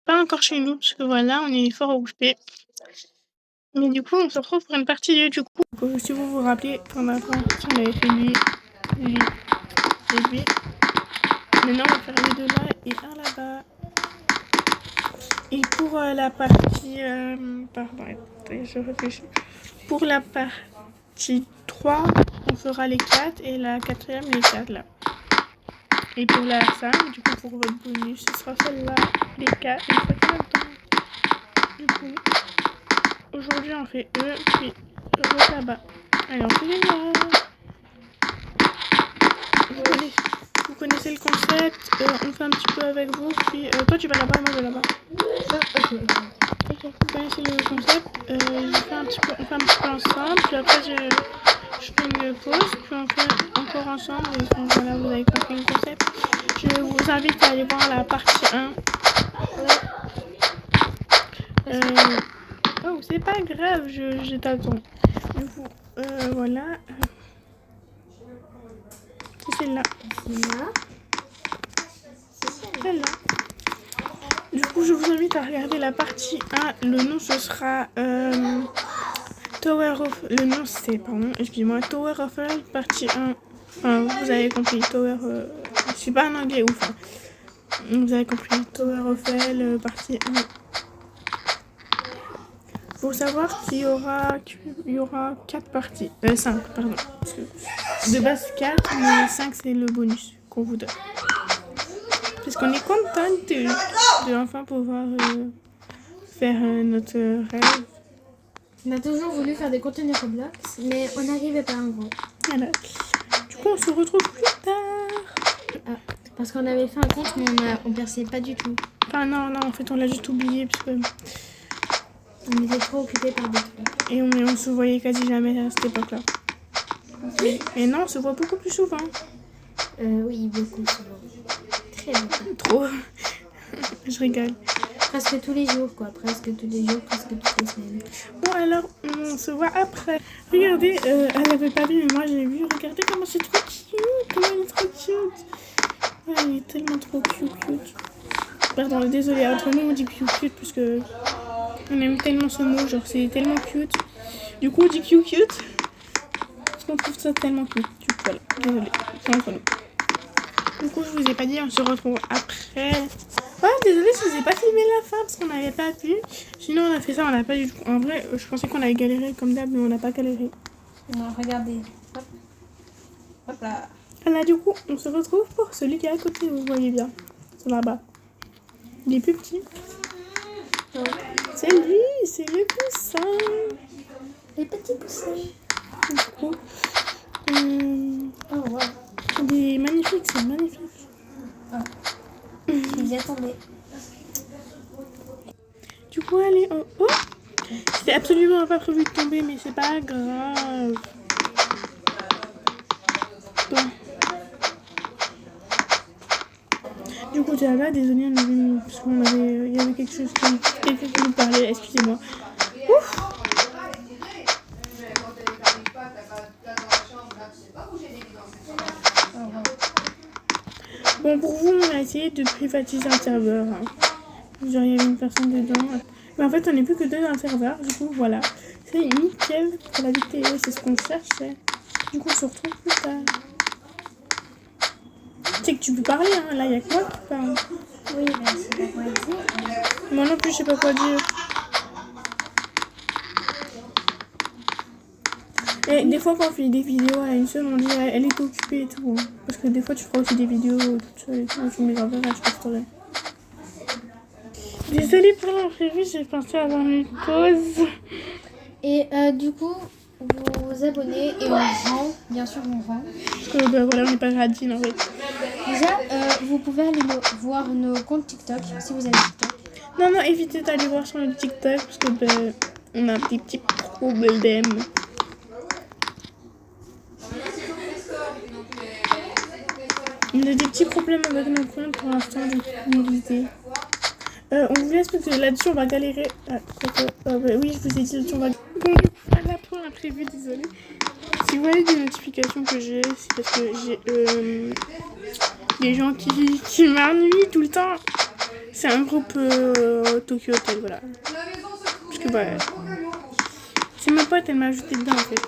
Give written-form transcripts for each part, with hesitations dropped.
Pas encore chez nous, parce que voilà, on est fort occupés. Mais du coup, on se retrouve pour une partie du coup. Si vous vous rappelez, pendant la première partie, on avait fait lui et lui. Maintenant, on va faire les deux là et un là-bas. Et pour la partie... pardon, attendez, je réfléchis. Pour la partie 3, on fera les 4 et la quatrième, les 4 là. Et pour la 5, du coup, pour votre bonus, ce sera celle-là, les 4, et ça fait longtemps. Du coup, aujourd'hui, on fait eux, puis l'autre là-bas. Allez, on fait les noirs. Vous connaissez le concept, on fait un petit peu avec vous, puis toi tu vas là-bas, moi je vais là-bas. Ok, vous connaissez le concept, on fait un petit peu ensemble, puis après je fais une pause, puis on fait encore ensemble, et donc voilà, vous avez compris le concept. Je vous invite à aller voir la partie 1. Oh, c'est pas grave, je t'attends. Du coup, voilà. C'est celle-là. Celle-là. Du coup, je vous invite à regarder la partie 1. Le nom, ce sera Tower of... Le nom, c'est... Pardon, excusez-moi. Tower of Hell, partie 1. Enfin, vous avez compris. Tower... je suis pas un anglais ouf. Hein. Vous avez compris. Tower of Hell, partie 1. Faut savoir qu'il y aura 4 parties. 5, pardon. Parce que de base 4, mais 5, c'est le bonus qu'on vous donne. Parce qu'on est contente de enfin pouvoir faire notre rêve. On a toujours voulu faire des contenus Roblox, mais on n'arrivait pas en gros. Voilà. Du coup, on se retrouve plus tard. Ah, parce qu'on avait fait un compte, mais on perçait pas du tout. Enfin, non, en fait, on l'a juste oublié. Parce que on était trop occupés par des trucs. Et on se voyait quasi jamais à cette époque-là. Okay. Et non, on se voit beaucoup plus souvent. Oui, beaucoup souvent. Très beaucoup. Trop. Je rigole. Presque tous les jours, quoi. Presque tous les jours, presque toutes les semaines. Bon, alors, on se voit après. Regardez, elle avait pas vu, mais moi j'ai vu. Regardez comment c'est trop cute. Comment elle est trop cute. Ouais, elle est tellement trop cute. Pardon, désolée, entre nous on dit cute parce que on aime tellement ce mot, genre c'est tellement cute. Du coup, on dit cute parce qu'on trouve ça tellement cute. Du coup, voilà, désolée, c'est entre nous. Du coup, je vous ai pas dit, on se retrouve après. Ouais, désolée, je vous ai pas filmé la fin parce qu'on n'avait pas pu. Sinon, on a fait ça, on n'a pas du tout. En vrai, je pensais qu'on allait galérer comme d'hab, mais on n'a pas galéré. Non, regardez. Hop. Hop là. Voilà, du coup, on se retrouve pour celui qui est à côté, vous voyez bien. C'est là-bas. Il est plus petit. Ouais. C'est lui, c'est le poussin. Les petits poussins. Du coup, oh, wow. Il est magnifique, c'est magnifique. Oh. J'y attendais. Du coup, allez en haut. C'était absolument pas prévu de tomber, mais c'est pas grave. Bon. Du coup, ça va, désolé, il y avait quelque chose quelqu'un qui nous parlait, excusez-moi. Ouf. Bon, pour vous, on a essayé de privatiser un serveur. Hein. Genre, il y avait une personne dedans. Mais en fait, on n'est plus que deux dans le serveur. Du coup, voilà. C'est nickel pour la vidéo. C'est ce qu'on cherchait. Du coup, on se retrouve plus tard. Tu sais que tu peux parler, hein. Là, il y a que moi qui parle. Oui, mais je sais pas quoi dire. Moi non plus, je sais pas quoi dire. Et des fois, quand on fait des vidéos à une seule, on dit elle est occupée et tout. Hein. Parce que des fois, tu feras aussi des vidéos toute seule et tout. Je me les enverrai, je posterai. Désolée pour l'imprévu, j'ai pensé avoir une pause. Et du coup, vous vous abonnez et on rend. Bien sûr, on rend. Parce que voilà, on n'est pas radine en fait. Déjà, vous pouvez aller voir nos comptes TikTok si vous avez TikTok. Non, évitez d'aller voir sur le TikTok parce que on a des petits problèmes. On a des petits problèmes avec nos comptes pour l'instant, donc évitez. On vous laisse parce que là-dessus on va galérer. Oui, je vous ai dit là-dessus on va. Bon, voilà pour l'imprévu, désolé. Si vous voyez des notifications que j'ai, c'est parce que j'ai des gens qui m'ennuient tout le temps. C'est un groupe Tokyo Hotel, voilà. Parce que bah, c'est ma pote, elle m'a ajouté dedans en fait.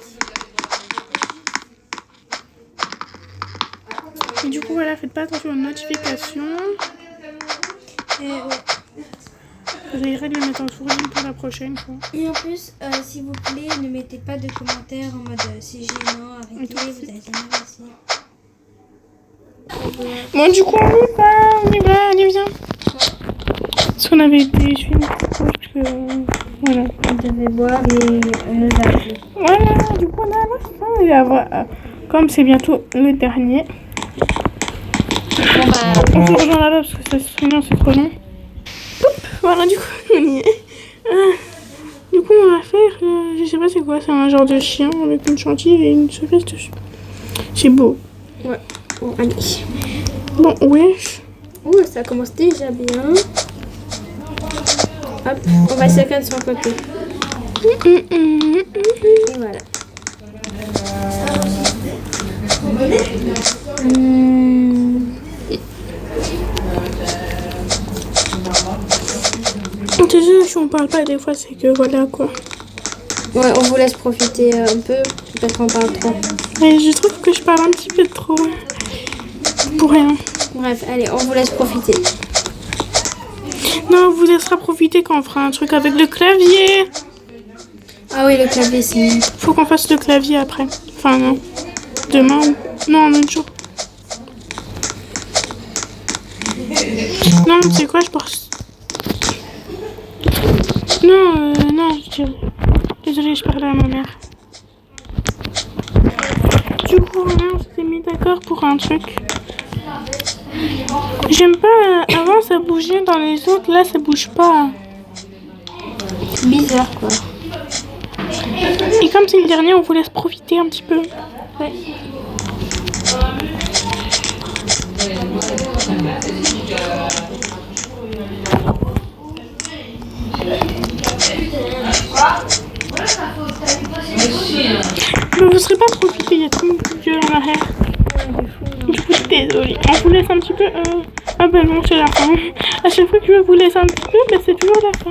Et du coup, voilà, faites pas attention aux notifications. Ouais. J'essaierai de les mettre en sourdine pour la prochaine fois. Et en plus, s'il vous plaît, ne mettez pas de commentaires en mode c'est gênant, arrêtez, vous allez jamais réussir. Bon, du coup, on y va, allez, viens. Parce qu'on avait été, je fais une petite pause, parce que, voilà. On devait boire et on nous a appelé. Voilà, du coup, on a la fin. Et comme c'est bientôt le dernier, Bon bah, on se rejoint là-bas, parce que sinon c'est trop long. Hop, voilà, du coup, on y est. Du coup, on va faire, je sais pas c'est quoi, c'est un genre de chien avec une chantilly et une cerise dessus. C'est beau. ouais. Bon, allez. Bon, wesh. Ouh, ça commence déjà bien. Hop, on va chacun de son côté. Et voilà. Désolé si on parle pas des fois, c'est que voilà quoi. Ouais, on vous laisse profiter un peu, peut-être qu'on parle trop. Et je trouve que je parle un petit peu trop. Pour rien. Bref, allez, on vous laisse profiter. Non, on vous laissera profiter quand on fera un truc avec le clavier. Ah oui, le clavier, c'est... Faut qu'on fasse le clavier après. Enfin, non. Demain ou... Non, un autre jour. Non, c'est quoi, je pense... Non, non, je dirais... Désolée, je parlais à ma mère. Du coup, on s'était mis d'accord pour un truc. J'aime pas... avant, ça bougeait dans les autres. Là, ça bouge pas. C'est bizarre, quoi. Et comme c'est le dernier, on vous laisse profiter un petit peu. Ouais. Mais vous serez pas profité, il y a trop de gueule en arrière. Du coup, désolée. On vous laisse un petit peu... Ah ben non, c'est la fin. À chaque fois que je vous laisse un petit peu, ben c'est toujours la fin.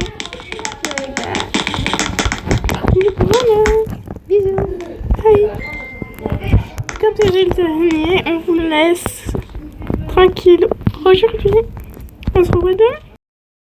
Voilà. Bisous. Bye. Comme c'est le dernier, on vous laisse tranquille aujourd'hui. On se revoit demain.